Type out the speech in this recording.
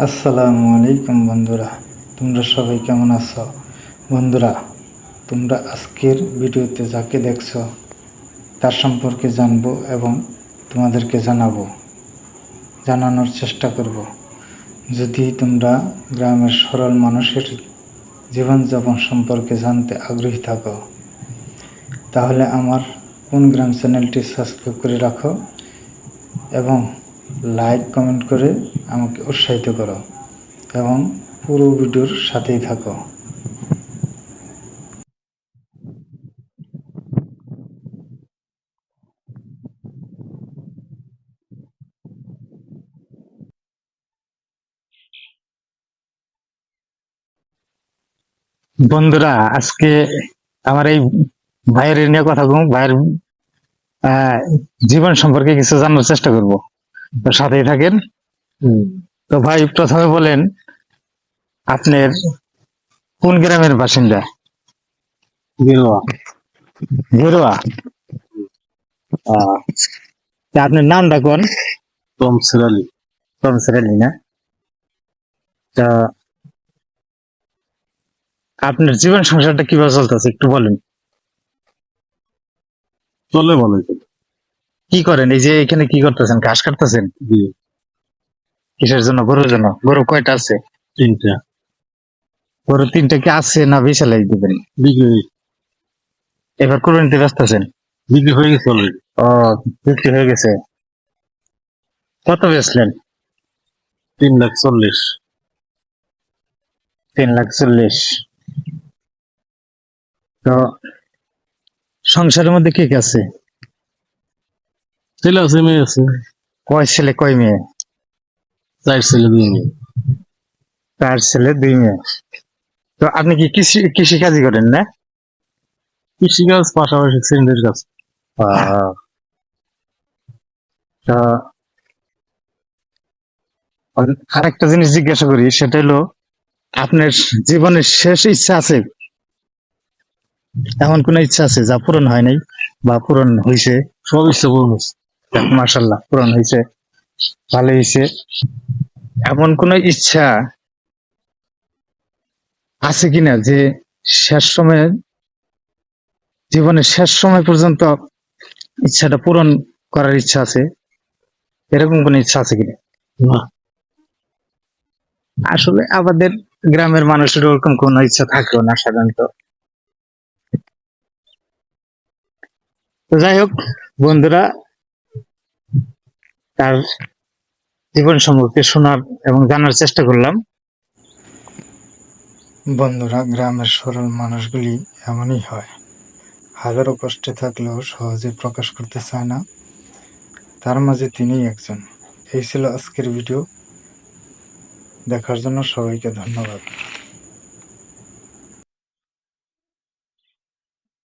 আসসালামু আলাইকুম বন্ধুরা, তোমরা সবাই কেমন আছো? বন্ধুরা, তোমরা আজকের ভিডিওতে যাকে দেখছো তার সম্পর্কে জানবো এবং তোমাদেরকে জানানোর চেষ্টা করব। যদি তোমরা গ্রামের সরল মানুষের জীবনযাপন সম্পর্কে জানতে আগ্রহী থাকো, তাহলে আমার কোন গ্রাম চ্যানেলটি সাবস্ক্রাইব করে রাখো এবং লাইক কমেন্ট করে আমাকে উৎসাহিত করো এবং পুরো ভিডিওর সাথেই থাকো। বন্ধুরা, আজকে আমার এই ভাইয়ের নিয়ে কথা বলবো। ভাইয়ের আহ, জীবন সম্পর্কে কিছু জানার চেষ্টা করব, তো সাথেই থাকেন। তো ভাই, প্রথমে বলেন আপনার কোন গ্রামের বাসিন্দা? গেরুয়া। ঘেরুয়া। তা আপনার নামটা কোন? তমসের আলী। তমসের আলী না? তা আপনার জীবন সংসারটা কিভাবে চলতেছে একটু বলেন। চলে ভালো চলে। কি করেন? এই যে এখানে কি করতেছেন? ঘাস কাটতেছেন? জি, কিসের জন্য? গরুর জন্য? গরু কয়টা আছে? 3টা। গরু 3টা কি আছে না বেচা লাই দিবেন? বিক্রি এবার কোরবানিতে ব্যস্ত আছেন? বিক্রি হয়ে গেছে অলরেডি। ও, বিক্রি হয়ে গেছে। কত বেচলেন? 3,40,000। 3,40,000। তো সংসারের মধ্যে কে কে আছে? ছেলে আছে, মেয়ে আছে। কয় ছেলে কয় মেয়ে? 4 ছেলে 2 মেয়ে। 4 ছেলে 2 মেয়ে। তো আপনি কি কৃষি কাজই করেন না? কৃষিকাজ পাশাপাশি সেন্টারের কাজ। আহ, তো আরেকটা জিনিস জিজ্ঞাসা করি, সেটা হলো আপনার জীবনের শেষ ইচ্ছা আছে? এমন কোন ইচ্ছা আছে যা পূরণ হয় নাই বা পূরণ হয়েছে? সব ইচ্ছা পূরণ হচ্ছে। মাশাল্লাহ, পূরণ হয়েছে, ভালো হয়েছে। এমন কোন ইচ্ছা আছে কিনা যে শেষ সময়ে, জীবনের শেষ সময় পর্যন্ত ইচ্ছাটা পূরণ করার ইচ্ছা আছে? এরকম কোন ইচ্ছা আছে কিনা? না, আসলে আমাদের গ্রামের মানুষের ওরকম কোন ইচ্ছা থাকেও না সাধারণত। তো যাই হোক বন্ধুরা, তার জীবন সম্পর্কে শোনার এবং জানার চেষ্টা করলাম। বন্ধুরা, গ্রামের সরল মানুষগুলি এমনই হয়, হাজারো কষ্টে থাকলেও সহজে প্রকাশ করতে চায় না। তার মাঝে তিনিই একজন। এই ছিল আজকের ভিডিও। দেখার জন্য সবাইকে ধন্যবাদ।